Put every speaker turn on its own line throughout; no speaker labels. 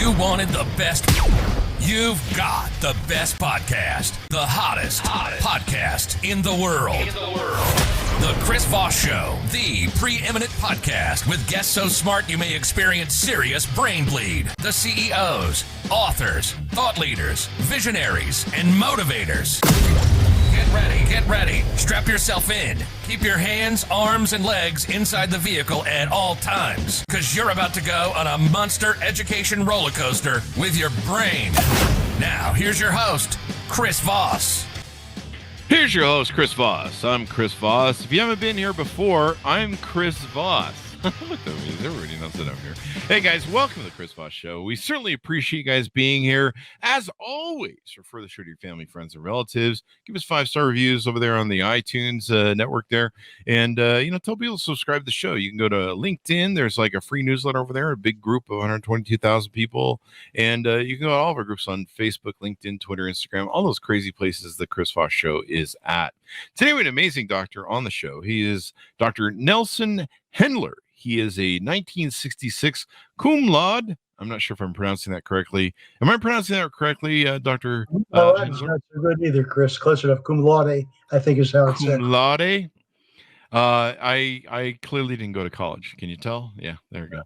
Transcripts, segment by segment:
You wanted the best. You've got the best podcast. The hottest podcast in the world. The Chris Voss Show, the preeminent podcast with guests so smart you may experience serious brain bleed. The CEOs, authors, thought leaders, visionaries, and motivators. Get ready. Strap yourself in. Keep your hands, arms, and legs inside the vehicle at all times, because you're about to go on a monster education roller coaster with your brain. Now, here's your host, Chris Voss.
Here's your host, Chris Voss. I'm Chris Voss. If you haven't been here before, I'm Chris Voss. Look at me. Everybody knows that I'm here. Hey, guys, welcome to the Chris Voss Show. We certainly appreciate you guys being here. As always, refer the show to your family, friends, and relatives. Give us 5-star reviews over there on the iTunes network there. And, tell people to subscribe to the show. You can go to LinkedIn. There's like a free newsletter over there, a big group of 122,000 people. And you can go to all of our groups on Facebook, LinkedIn, Twitter, Instagram, all those crazy places the Chris Voss Show is at. Today, we have an amazing doctor on the show. He is Dr. Nelson Hendler. He is a 1966 cum laude. I'm not sure if I'm pronouncing that correctly. Am I pronouncing that correctly, Dr.?
No, that's not so good either, Chris. Close enough. Cum laude, I think is how it's said.
Cum laude? I clearly didn't go to college. Can you tell? Yeah, there we go.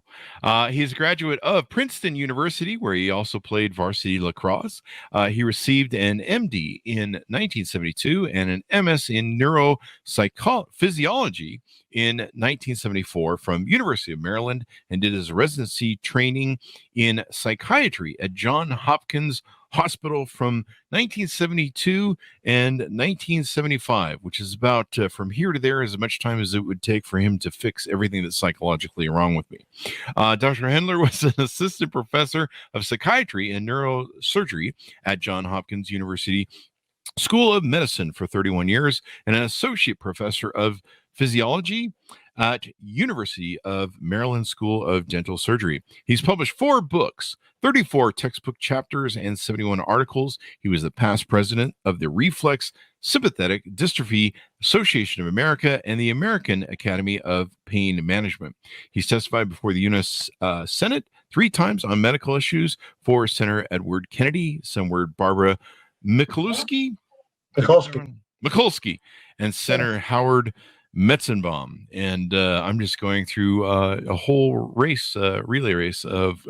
He's a graduate of Princeton University, where he also played varsity lacrosse. He received an MD in 1972 and an MS in neurophysiology in 1974 from University of Maryland, and did his residency training in psychiatry at Johns Hopkins Hospital from 1972 and 1975, which is about from here to there as much time as it would take for him to fix everything that's psychologically wrong with me. Dr. Hendler was an assistant professor of psychiatry and neurosurgery at Johns Hopkins University School of Medicine for 31 years and an associate professor of physiology at University of Maryland School of Dental Surgery. He's published 4 books, 34 textbook chapters, and 71 articles. He was the past president of the Reflex Sympathetic Dystrophy Association of America and the American Academy of Pain Management. He's testified before the U.S. Senate 3 times on medical issues for Senator Edward Kennedy, Senator Barbara Mikulski, and Senator Howard Metzenbaum. And I'm just going through a whole relay race of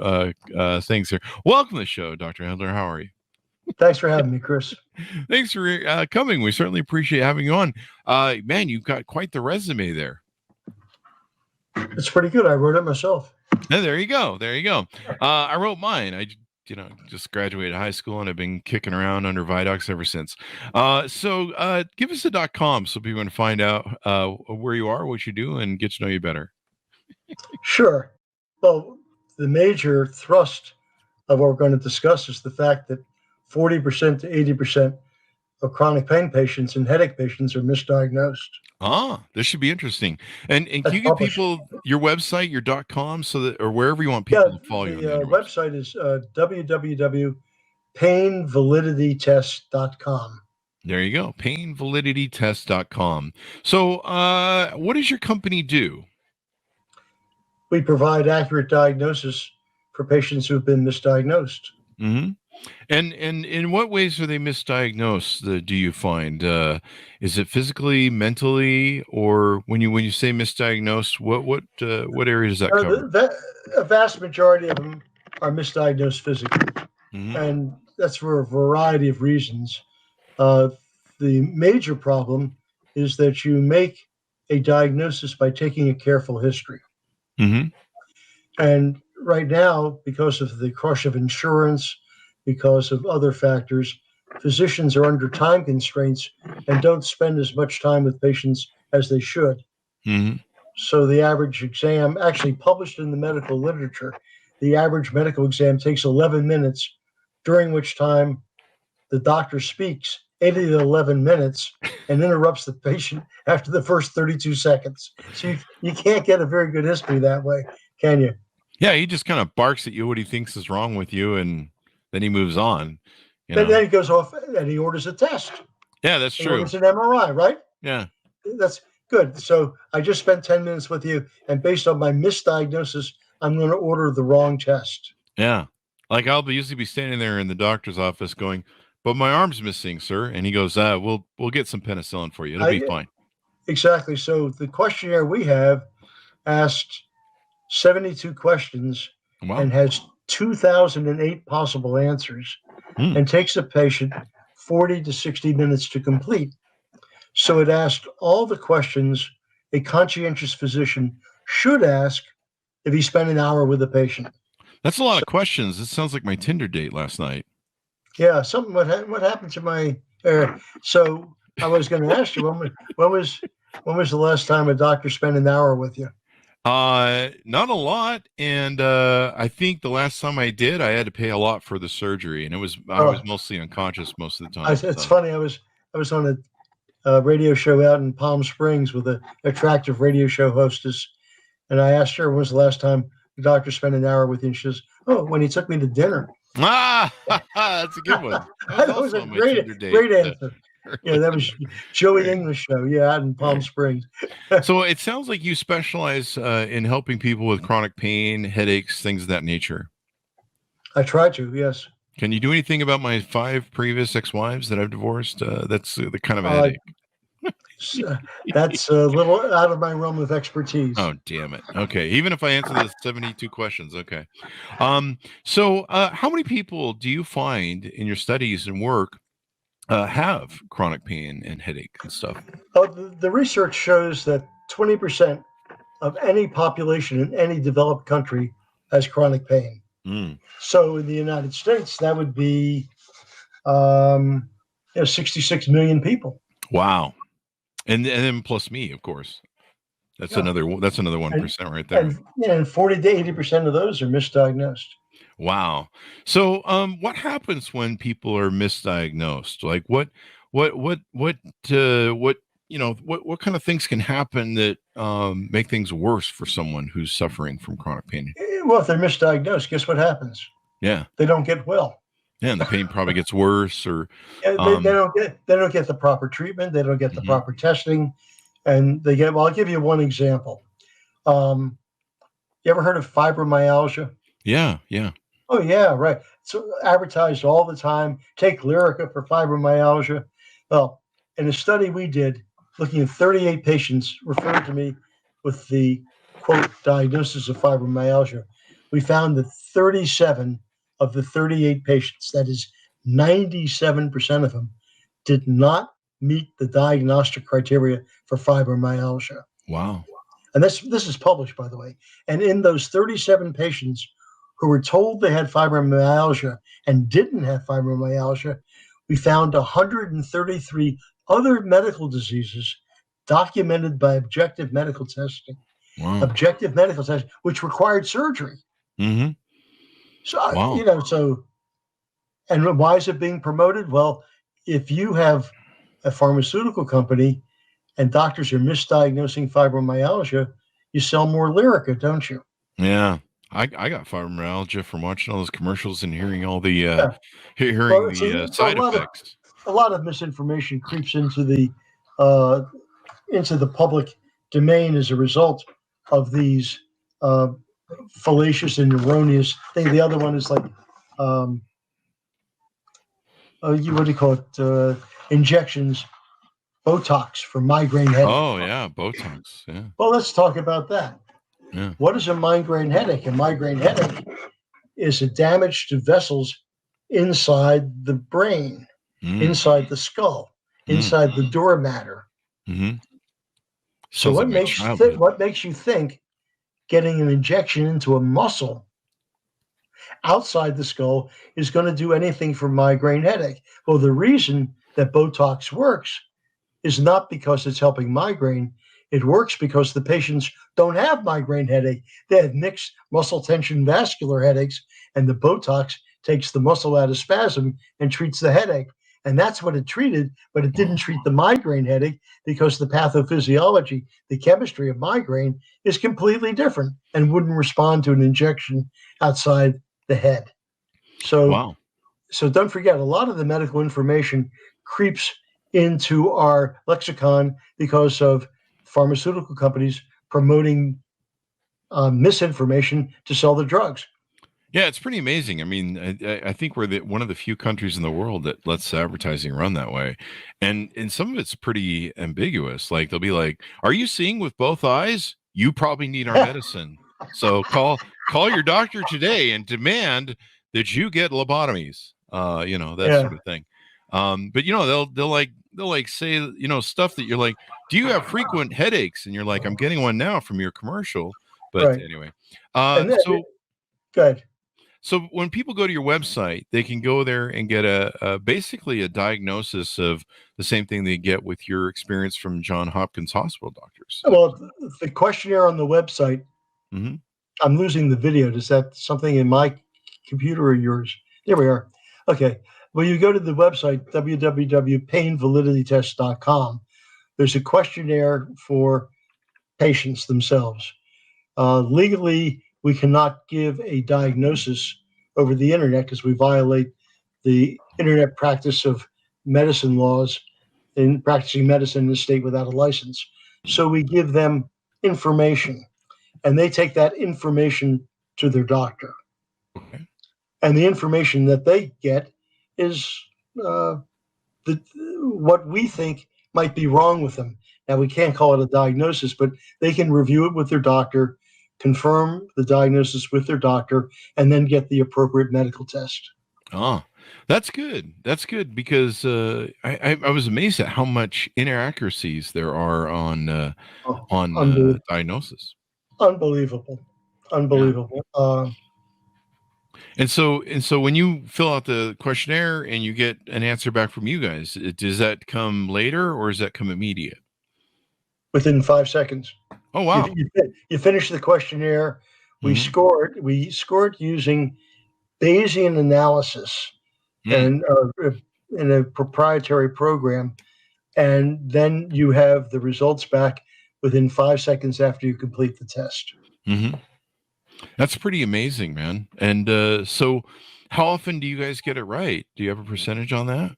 things here. Welcome to the show, Dr. Hendler. How are you?
Thanks for having me, Chris.
Thanks for coming. We certainly appreciate having you on. Man, you've got quite the resume there.
It's pretty good. I wrote it myself.
Yeah, there you go. I wrote mine. I just graduated high school and I've been kicking around under Vidocs ever since. So give us a .com so people can find out where you are, what you do, and get to know you better.
Sure. Well, the major thrust of what we're going to discuss is the fact that 40% to 80% of chronic pain patients and headache patients are misdiagnosed.
This should be interesting. And can you give people your website, your .com, so that, or wherever you want people to follow you?
The website is www.painvaliditytest.com.
There you go, painvaliditytest.com. So what does your company do?
We provide accurate diagnosis for patients who have been misdiagnosed.
Mm-hmm. And in what ways are they misdiagnosed? Do you find is it physically, mentally, or when you say misdiagnosed, what areas does that cover?
A vast majority of them are misdiagnosed physically, and that's for a variety of reasons. The major problem is that you make a diagnosis by taking a careful history, and right now, because of the crush of insurance, because of other factors, physicians are under time constraints and don't spend as much time with patients as they should. So the average exam, actually published in the medical literature, the average medical exam takes 11 minutes, during which time the doctor speaks 8 of the 11 minutes and interrupts the patient after the first 32 seconds. So you can't get a very good history that way, can you?
Yeah, he just kind of barks at you what he thinks is wrong with you, and then he moves on.
And then he goes off and he orders a test.
Yeah, that's true.
It's an MRI, right?
Yeah.
That's good. So I just spent 10 minutes with you, and based on my misdiagnosis, I'm going to order the wrong test.
Yeah. Like I'll usually be standing there in the doctor's office going, "But my arm's missing, sir." And he goes, we'll get some penicillin for you. It'll be fine."
Exactly. So the questionnaire we have asked 72 questions
Wow.
and has 2,008 possible answers and takes a patient 40 to 60 minutes to complete. So it asked all the questions a conscientious physician should ask if he spent an hour with a patient.
That's a lot of questions. This sounds like my Tinder date last night.
Yeah, something. What happened to my? So I was going to ask you when was the last time a doctor spent an hour with you?
Not a lot, and I think the last time I did, I had to pay a lot for the surgery, and I was mostly unconscious most of the time.
It's funny. I was on a radio show out in Palm Springs with an attractive radio show hostess, and I asked her when was the last time the doctor spent an hour with you, and she says, "Oh, when he took me to dinner."
That's a good one.
That was a great answer. Yeah, that was Joey English show. Yeah, out in Palm Springs.
So it sounds like you specialize in helping people with chronic pain, headaches, things of that nature.
I try to, yes.
Can you do anything about my 5 previous ex-wives that I've divorced? That's the kind of a headache.
That's a little out of my realm of expertise.
Oh, damn it. Okay. Even if I answer the 72 questions. Okay. So how many people do you find in your studies and work have chronic pain and headache and stuff?
The research shows that 20% of any population in any developed country has chronic pain. So in the United States, that would be 66 million people.
Wow. And then plus me, of course. That's another 1% right there.
And 40 to 80% of those are misdiagnosed.
Wow. So what happens when people are misdiagnosed? Like what kind of things can happen that make things worse for someone who's suffering from chronic pain?
Well, if they're misdiagnosed, guess what happens? Yeah. They don't get well.
Yeah, and the pain probably gets worse, or
they don't get the proper treatment. They don't get the proper testing, and they get. Well, I'll give you one example. You ever heard of fibromyalgia?
Yeah.
Oh yeah, right. It's advertised all the time. Take Lyrica for fibromyalgia. Well, in a study we did, looking at 38 patients referred to me with the quote diagnosis of fibromyalgia, we found that 37 of the 38 patients, that is 97% of them, did not meet the diagnostic criteria for fibromyalgia.
Wow.
And this is published, by the way. And in those 37 patients who were told they had fibromyalgia and didn't have fibromyalgia, we found 133 other medical diseases documented by objective medical testing.
Wow.
Objective medical testing, which required surgery.
Mm-hmm.
So,
wow.
And why is it being promoted? Well, if you have a pharmaceutical company and doctors are misdiagnosing fibromyalgia, you sell more Lyrica, don't you?
Yeah. I got fibromyalgia from watching all those commercials and hearing all the side effects.
A lot of misinformation creeps into the public domain as a result of these fallacious and erroneous things. The other one is like, injections, Botox for migraine headache.
Oh yeah, Botox. Yeah.
Well, let's talk about that.
Yeah.
What is a migraine headache? A migraine headache is a damage to vessels inside the brain, inside the skull, inside the dura mater.
Mm-hmm.
So what makes you think getting an injection into a muscle outside the skull is going to do anything for migraine headache? Well, the reason that Botox works is not because it's helping migraine. It works because the patients don't have migraine headache. They have mixed muscle tension vascular headaches, and the Botox takes the muscle out of spasm and treats the headache. And that's what it treated, but it didn't treat the migraine headache because the pathophysiology, the chemistry of migraine is completely different and wouldn't respond to an injection outside the head. So don't forget, a lot of the medical information creeps into our lexicon because of pharmaceutical companies promoting misinformation to sell the drugs.
Yeah, it's pretty amazing. I mean, I think we're one of the few countries in the world that lets advertising run that way, and some of it's pretty ambiguous. Like they'll be like, "Are you seeing with both eyes? You probably need our medicine. So call your doctor today and demand that you get lobotomies." That
Yeah,
sort of thing. But they'll say stuff that you're like, "Do you have frequent headaches?" And you're like, "I'm getting one now from your commercial." But
right.
anyway,
And then,
so.
good.
So when people go to your website, they can go there and get basically a diagnosis of the same thing they get with your experience from John Hopkins Hospital doctors.
Well, the questionnaire on the website,
Mm-hmm.
I'm losing the video. Is that something in my computer or yours? There we are. Okay. Well, you go to the website, www.painvaliditytest.com. There's a questionnaire for patients themselves. Legally, we cannot give a diagnosis over the internet because we violate the internet practice of medicine laws in practicing medicine in the state without a license. So we give them information, and they take that information to their doctor.
Okay.
And the information that they get is what we think might be wrong with them. Now, we can't call it a diagnosis, but they can review it with their doctor, confirm the diagnosis with their doctor, and then get the appropriate medical test.
Oh, that's good. That's good because I was amazed at how much inaccuracies there are on diagnosis.
Unbelievable. Unbelievable.
Yeah. And so when you fill out the questionnaire and you get an answer back from you guys, does that come later or does that come immediate?
Within 5 seconds.
Oh, wow.
You finish the questionnaire. We score it. We score it using Bayesian analysis and in a proprietary program. And then you have the results back within 5 seconds after you complete the test.
Mm-hmm. That's pretty amazing, man. And so how often do you guys get it right? Do you have a percentage on that?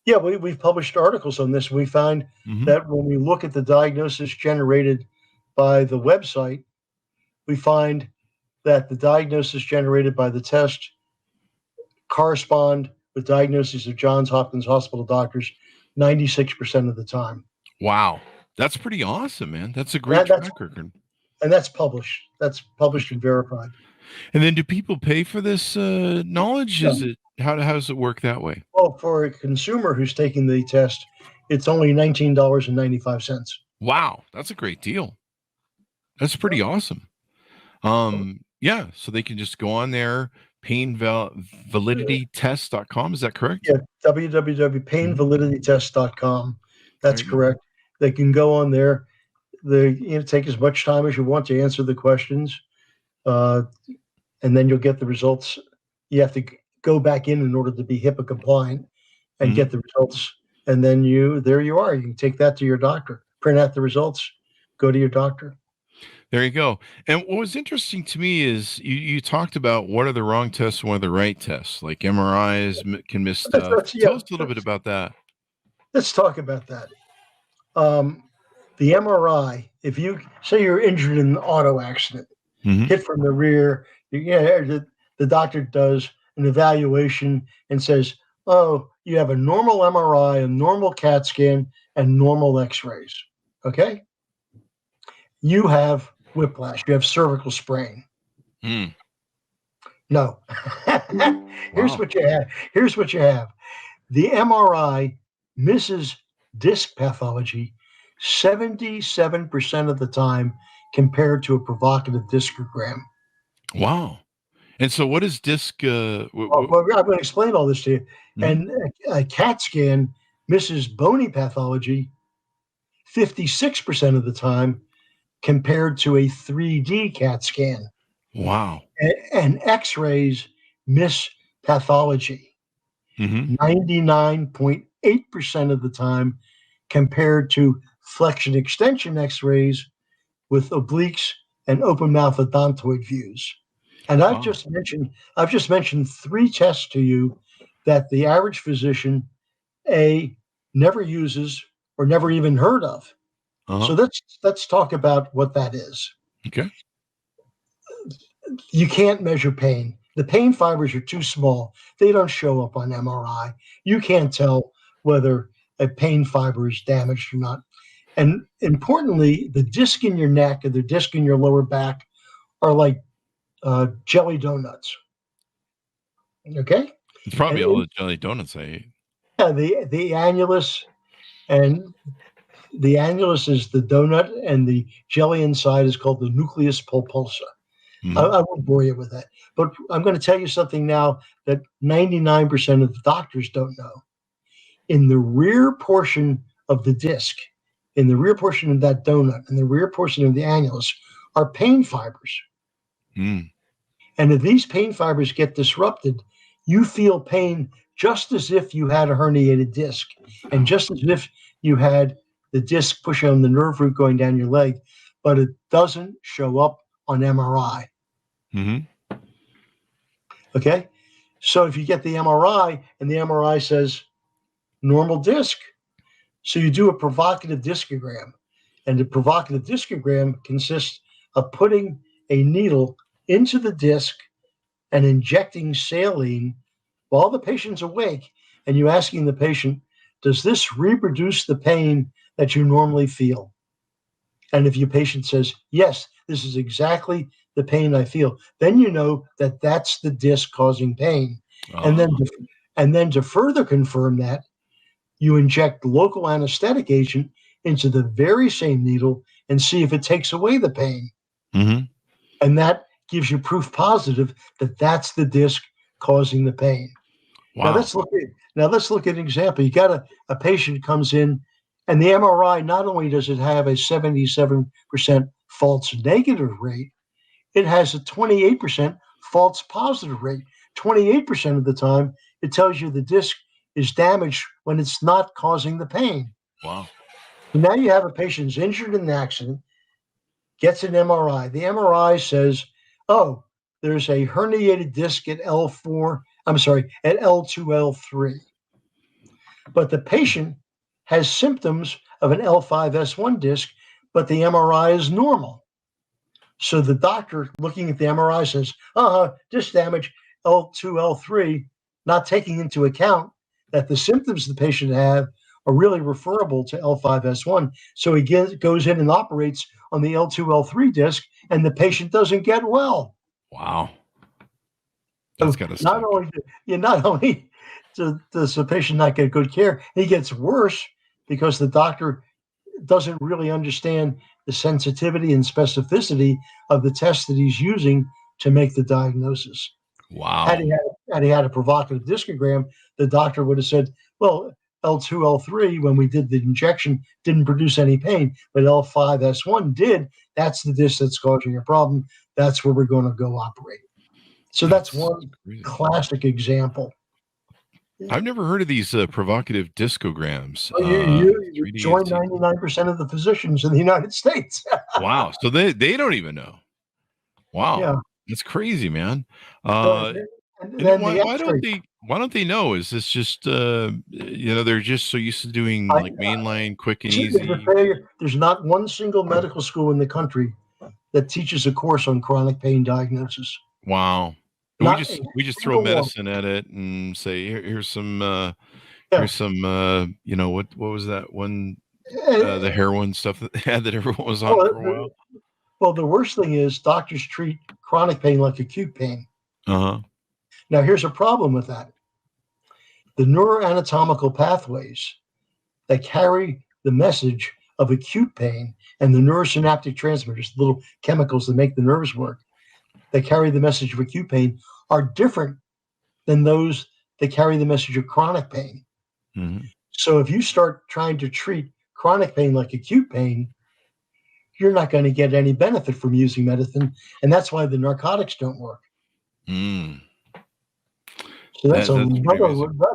Yeah, we've published articles on this. We find that when we look at the diagnosis generated by the website, we find that the diagnosis generated by the test correspond with diagnoses of Johns Hopkins Hospital doctors 96% of the time.
Wow. That's pretty awesome, man. That's a great track record.
And that's published. That's published and verified.
And then do people pay for this knowledge?
No.
How does it work that way?
Well, for a consumer who's taking the test, it's only $19.95.
Wow, that's a great deal. That's pretty awesome. Yeah, so they can just go on there, painvaliditytest.com. Is that correct?
Yeah, www.painvaliditytest.com. That's correct. They can go on there. Take as much time as you want to answer the questions, and then you'll get the results. You have to go back in order to be HIPAA compliant and get the results. And then there you are. You can take that to your doctor, print out the results, go to your doctor.
There you go. And what was interesting to me is you talked about what are the wrong tests and what are the right tests, like MRIs can miss stuff. Tell us a little bit about that.
Let's talk about that. The MRI, if you say you're injured in an auto accident, hit from the rear, the doctor does an evaluation and says, oh, you have a normal MRI, a normal CAT scan, and normal x-rays. Okay? You have whiplash. You have cervical sprain. No. Here's what you have. Here's what you have. The MRI misses disc pathology 77% of the time compared to a provocative discogram.
Wow. And so what is disc?
Well, I'm going to explain all this to you. And a CAT scan misses bony pathology 56% of the time compared to a 3D CAT scan.
Wow.
And x-rays miss pathology 99.8% of the time compared to flexion extension x-rays with obliques and open mouth odontoid views. And I've just mentioned 3 tests to you that the average physician never uses or never even heard of. So let's talk about what that is.
Okay.
You can't measure pain. The pain fibers are too small. They don't show up on MRI. You can't tell whether a pain fiber is damaged or not. And importantly, the disc in your neck or the disc in your lower back are like jelly donuts. Okay?
It's probably
And
all the jelly donuts I ate.
yeah, the annulus, and the annulus is the donut, and the jelly inside is called the nucleus pulposa.
Mhm.
I won't bore you with that, but I'm going to tell you something now that 99% of the doctors don't know. In the rear portion of the disc, in the rear portion of that donut, in the rear portion of the annulus, are pain fibers.
Mm.
And if these pain fibers get disrupted, you feel pain just as if you had a herniated disc, and just as if you had the disc pushing on the nerve root going down your leg, but it doesn't show up on MRI.
Mm-hmm.
Okay? So if you get the MRI and the MRI says normal disc, so you do a provocative discogram, and the provocative discogram consists of putting a needle into the disc and injecting saline while the patient's awake, and you asking the patient, does this reproduce the pain that you normally feel? And if your patient says, yes, this is exactly the pain I feel, then you know that that's the disc causing pain. And then to further confirm that, you inject local anesthetic agent into the very same needle and see if it takes away the pain.
Mm-hmm.
And that gives you proof positive that that's the disc causing the pain.
Wow.
Now let's look at an example. You got a patient comes in, and the MRI, not only does it have a 77% false negative rate, it has a 28% false positive rate. 28% of the time, it tells you the disc is damaged when it's not causing the pain.
Wow.
So now you have a patient who's injured in an accident, gets an MRI. The MRI says, oh, there's a herniated disc at L2, L3. But the patient has symptoms of an L5S1 disc, but the MRI is normal. So the doctor looking at the MRI says, disc damage, L2, L3, not taking into account that the symptoms the patient have are really referable to L5S1. So he goes in and operates on the L2, L3 disc, and the patient doesn't get well.
Wow. That's got to
not only does the patient not get good care, he gets worse because the doctor doesn't really understand the sensitivity and specificity of the test that he's using to make the diagnosis.
Wow.
Had he had a provocative discogram, the doctor would have said, well, L2, L3, when we did the injection, didn't produce any pain, but L5S1 did. That's the disc that's causing your problem. That's where we're going to go operate. So that's one classic example.
I've never heard of these provocative discograms.
You join 99% of the physicians in the United States.
Wow. So they don't even know. Wow.
Yeah.
That's crazy, man.
Why
don't they know? Is this just they're just so used to doing like mainline, quick and easy?
There's not one single medical school in the country that teaches a course on chronic pain diagnosis.
Wow. We just throw medicine at it and say here's some what was that one the heroin stuff that everyone was on for a while.
Well, the worst thing is doctors treat chronic pain like acute pain.
Uh-huh.
Now, here's a problem with that. The neuroanatomical pathways that carry the message of acute pain and the neurosynaptic transmitters, the little chemicals that make the nerves work, that carry the message of acute pain are different than those that carry the message of chronic pain.
Mm-hmm.
So if you start trying to treat chronic pain like acute pain, you're not going to get any benefit from using medicine. And that's why the narcotics don't work.
Mm.
So that's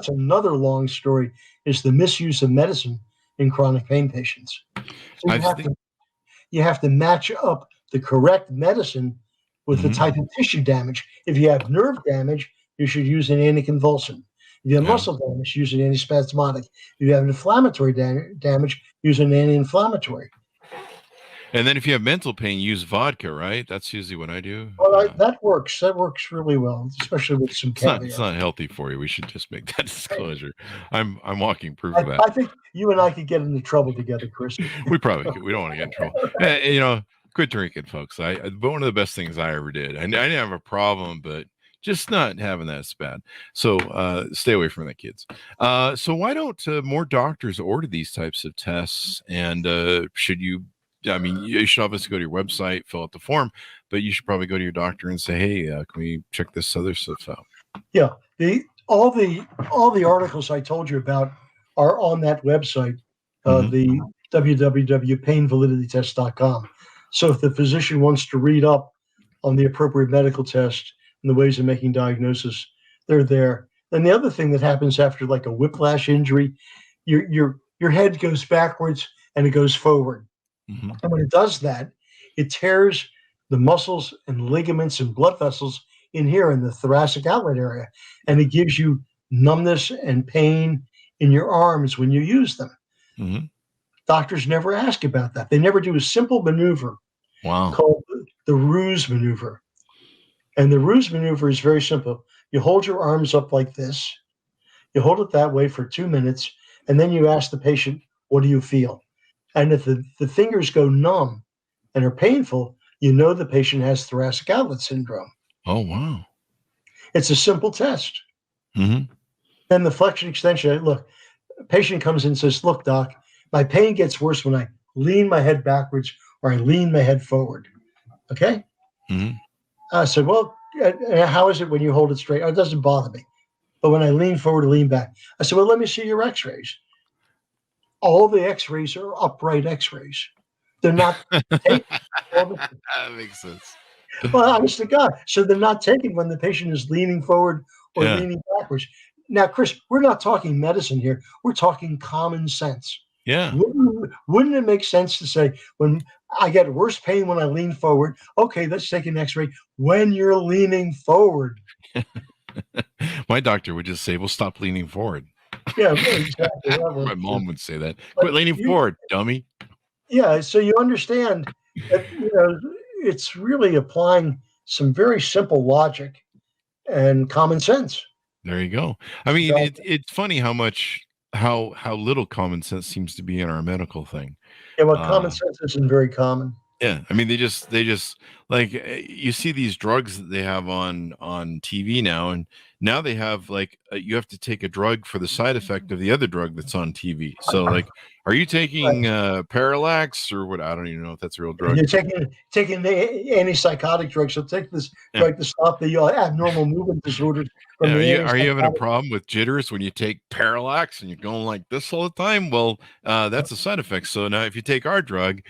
another long story, is the misuse of medicine in chronic pain patients. So you have to match up the correct medicine with the type of tissue damage. If you have nerve damage, you should use an anticonvulsant. If you have muscle damage, use an antispasmodic. If you have inflammatory damage, use an anti-inflammatory.
And then if you have mental pain, use vodka, right? That's usually what I do.
Well, that works. That works really well, especially with some caveats.
It's not healthy for you. We should just make that disclosure. I'm walking proof of that.
I think you and I could get into trouble together, Chris.
We probably could. We don't want to get in trouble. Quit drinking, folks. One of the best things I ever did. I didn't have a problem, but just not having that's bad. So stay away from that, kids. So why don't more doctors order these types of tests? And you should obviously go to your website, fill out the form, but you should probably go to your doctor and say, hey, can we check this other stuff out?
Yeah. All the articles I told you about are on that website, the www.painvaliditytest.com. So if the physician wants to read up on the appropriate medical test and the ways of making diagnosis, they're there. And the other thing that happens after like a whiplash injury, your head goes backwards and it goes forward. Mm-hmm. And when it does that, it tears the muscles and ligaments and blood vessels in here in the thoracic outlet area. And it gives you numbness and pain in your arms when you use them. Mm-hmm. Doctors never ask about that. They never do a simple maneuver called the ruse maneuver. And the ruse maneuver is very simple. You hold your arms up like this. You hold it that way for 2 minutes. And then you ask the patient, what do you feel? And if the fingers go numb and are painful, you know the patient has thoracic outlet syndrome.
Oh, wow.
It's a simple test. Mm-hmm. Then the flexion extension, look, a patient comes in and says, look, doc, my pain gets worse when I lean my head backwards or I lean my head forward. Okay? Mm-hmm. I said, well, how is it when you hold it straight? Oh, it doesn't bother me. But when I lean forward or lean back, I said, well, let me see your x-rays. All the x-rays are upright x-rays. They're not taken.
That makes sense.
Well, honest to God. So they're not taken when the patient is leaning forward or leaning backwards. Now, Chris, we're not talking medicine here. We're talking common sense.
Yeah.
Wouldn't it make sense to say, when I get worse pain when I lean forward, okay, let's take an x-ray when you're leaning forward.
My doctor would just say, well, stop leaning forward.
Yeah, exactly.
My mom would say that. Quit leaning forward, dummy.
Yeah, so you understand that it's really applying some very simple logic and common sense.
There you go. I mean, it's funny how little common sense seems to be in our medical thing.
Yeah, well, common sense isn't very common.
Yeah, I mean, they just like, you see these drugs that they have on TV now, and now they have like you have to take a drug for the side effect of the other drug that's on TV. So like, are you taking Parallax or what? I don't even know if that's a real drug.
You're taking the antipsychotic drug. So take this drug to stop the abnormal movement disorders.
Are you having a problem with jitters when you take Parallax and you're going like this all the time? Well, that's a side effect. So now if you take our drug,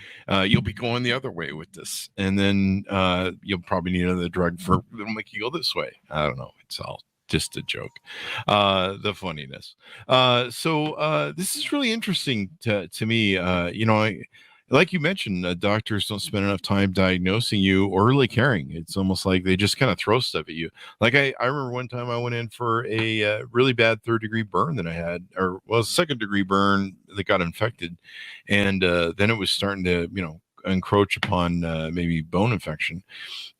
you'll be going the other way with this. And then you'll probably need another drug that'll make you go this way. I don't know. It's all just a joke. The funniness. So this is really interesting to me. Like you mentioned, doctors don't spend enough time diagnosing you or really caring. It's almost like they just kind of throw stuff at you. Like I remember one time I went in for a really bad 3rd-degree burn that I had, or well, 2nd-degree burn that got infected. And then it was starting to, encroach upon maybe bone infection.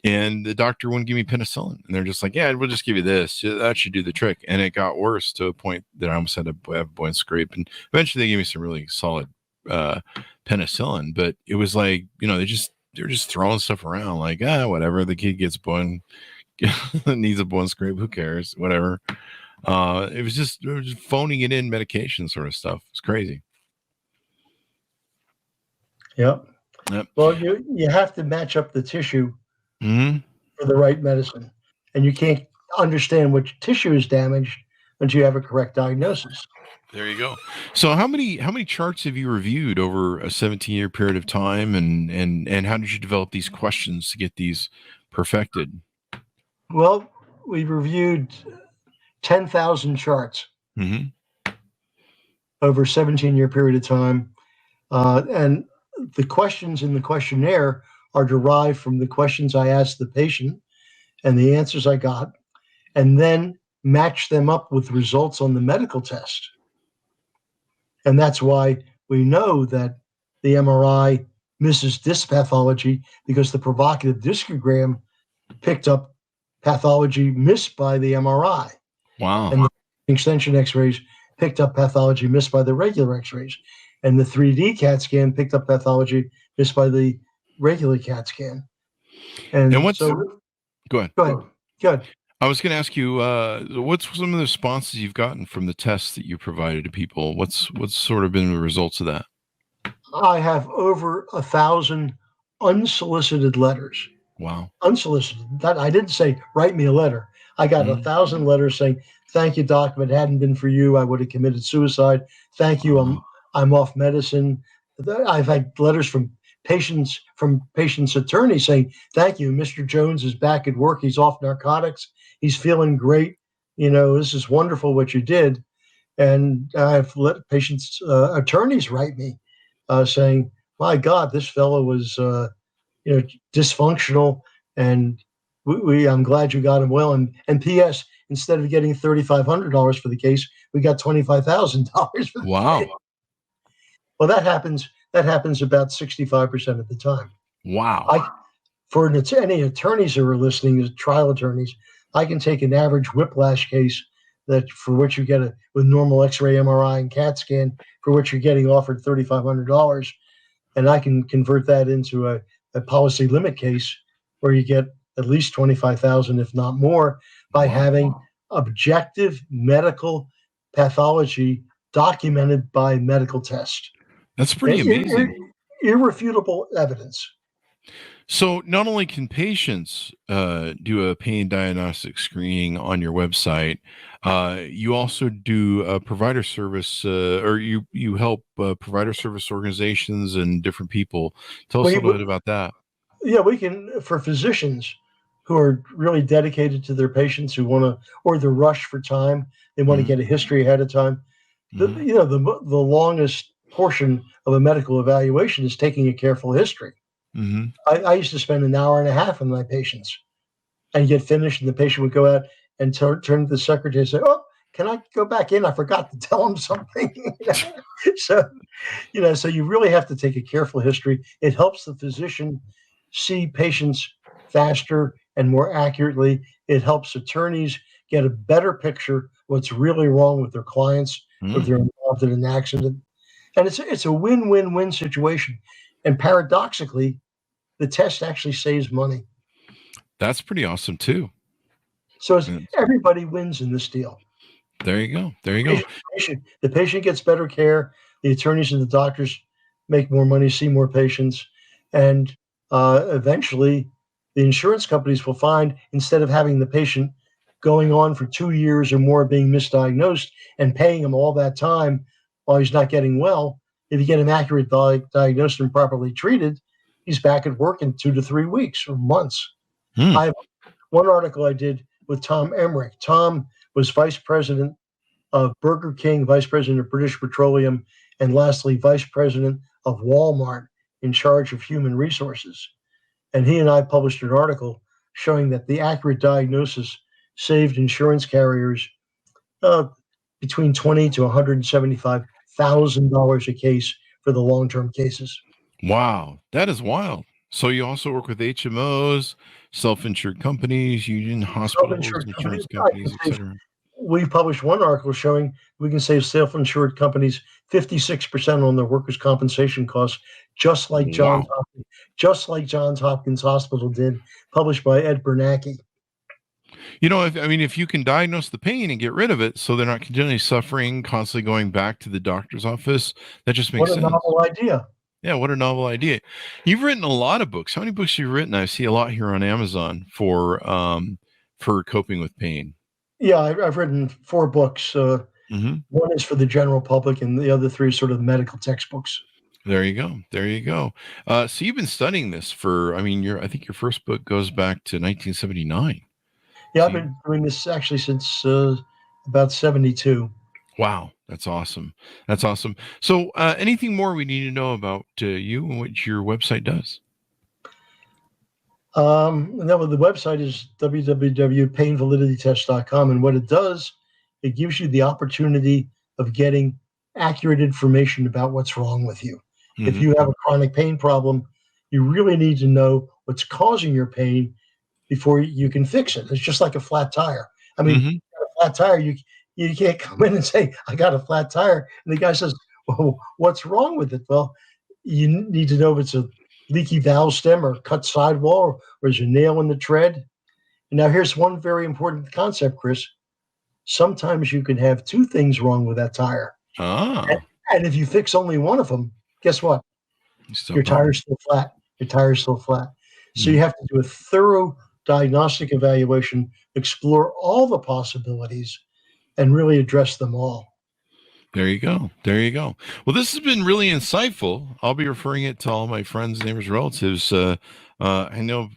And the doctor wouldn't give me penicillin. And they're just like, yeah, we'll just give you this. That should do the trick. And it got worse to a point that I almost had to have a bone scrape. And eventually they gave me some really solid penicillin, but it was like, they're just throwing stuff around like, whatever, the kid gets needs a bone scrape, who cares, whatever. It was just phoning it in medication sort of stuff. It's crazy.
Yep. Well, you have to match up the tissue for the right medicine, and you can't understand which tissue is damaged until you have a correct diagnosis.
There you go. So how many charts have you reviewed over a 17-year period of time, and how did you develop these questions to get these perfected?
Well, we've reviewed 10,000 charts over a 17-year period of time, and the questions in the questionnaire are derived from the questions I asked the patient and the answers I got, and then match them up with results on the medical test. And that's why we know that the MRI misses disc pathology because the provocative discogram picked up pathology missed by the MRI.
Wow.
And the extension X-rays picked up pathology missed by the regular X-rays. And the 3D CAT scan picked up pathology missed by the regular CAT scan.
And what's
so,
go ahead.
Go ahead.
I was going to ask you, what's some of the responses you've gotten from the tests that you provided to people? What's sort of been the results of that?
I have over 1,000 unsolicited letters.
Wow.
Unsolicited. That I didn't say, write me a letter. I got 1,000 letters saying, thank you, doc. If it hadn't been for you, I would have committed suicide. Thank you. I'm off medicine. I've had letters from patients' attorneys saying, thank you. Mr. Jones is back at work. He's off narcotics. He's feeling great. This is wonderful what you did. And I've let patients' attorneys write me saying, my God, this fellow was, dysfunctional, and I'm glad you got him well. And P.S., instead of getting $3,500 for the case, we got $25,000 for the case. Well, that happens about 65% of the time.
Wow.
For any attorneys who are listening, trial attorneys, I can take an average whiplash case for which you get with normal X-ray, MRI, and CAT scan, for which you're getting offered $3,500, and I can convert that into a policy limit case where you get at least $25,000, if not more, by having objective medical pathology documented by medical test.
That's pretty amazing.
Irrefutable evidence.
So not only can patients do a pain diagnostic screening on your website, you also do a provider service, or you help provider service organizations and different people. Tell us a little bit about that.
Yeah, we can, for physicians who are really dedicated to their patients, who want to, or the rush for time, they want to get a history ahead of time. The longest portion of a medical evaluation is taking a careful history. I used to spend an hour and a half with my patients and get finished, and the patient would go out and turn to the secretary and say, oh, can I go back in? I forgot to tell him something. So you really have to take a careful history. It helps the physician see patients faster and more accurately. It helps attorneys get a better picture what's really wrong with their clients if they're involved in an accident. And it's a win-win-win situation. And paradoxically, the test actually saves money.
That's pretty awesome too.
So everybody wins in this deal.
There you go.
The patient gets better care. The attorneys and the doctors make more money, see more patients. And eventually, the insurance companies will find, instead of having the patient going on for 2 years or more being misdiagnosed and paying him all that time while he's not getting well, if you get him accurate diagnosed and properly treated, he's back at work in 2 to 3 weeks or months. I have one article I did with Tom Emmerich. Tom was vice president of Burger King, vice president of British Petroleum, and lastly, vice president of Walmart, in charge of human resources. And he and I published an article showing that the accurate diagnosis saved insurance carriers between $20,000 to $175,000 a case for the long-term cases.
Wow, that is wild. So you also work with HMOs, self-insured companies, union hospitals, insurance companies, etc.
We published one article showing we can save self-insured companies 56% on their workers' compensation costs, just like Johns Hopkins Hospital did, published by Ed Bernanke.
If you can diagnose the pain and get rid of it so they're not continually suffering, constantly going back to the doctor's office, that just makes sense.
What a novel idea.
Yeah, what a novel idea. You've written a lot of books. How many books have you written? I see a lot here on Amazon for coping with pain.
Yeah, I've written 4 books. One is for the general public, and the other 3 are sort of medical textbooks.
There you go. So you've been studying this for, I think your first book goes back to 1979.
Yeah, I've been doing this actually since about 72.
Wow, that's awesome. So anything more we need to know about you and what your website does?
The website is www.painvaliditytest.com, and what it does, it gives you the opportunity of getting accurate information about what's wrong with you. If you have a chronic pain problem, you really need to know what's causing your pain before you can fix it. It's just like a flat tire. I mean, you got a flat tire, you can't come in and say, I got a flat tire. And the guy says, well, what's wrong with it? Well, you need to know if it's a leaky valve stem or cut sidewall or is a nail in the tread. And now here's one very important concept, Chris. Sometimes you can have two things wrong with that tire. And if you fix only one of them, guess what? Your tire's still flat. Your tire's still flat. So you have to do a thorough diagnostic evaluation, explore all the possibilities, and really address them all.
There you go. There you go. Well, this has been really insightful. I'll be referring it to all my friends, neighbors, relatives. I know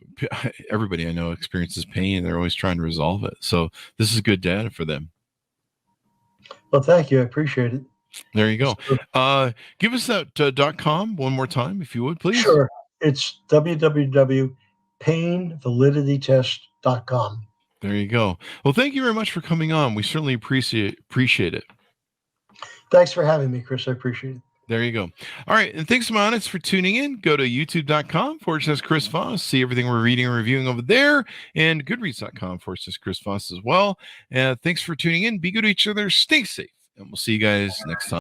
everybody I know experiences pain, and they're always trying to resolve it. So this is good data for them.
Well, thank you. I appreciate it.
There you go. Give us that .com one more time, if you would, please.
Sure. It's www.painvaliditytest.com.
There you go. Well, thank you very much for coming on. We certainly appreciate it.
Thanks for having me, Chris. I appreciate it.
There you go. All right. And thanks, my audience, for tuning in. Go to youtube.com/Chris Voss. See everything we're reading and reviewing over there. And goodreads.com/Chris Voss as well. And thanks for tuning in. Be good to each other. Stay safe. And we'll see you guys next time.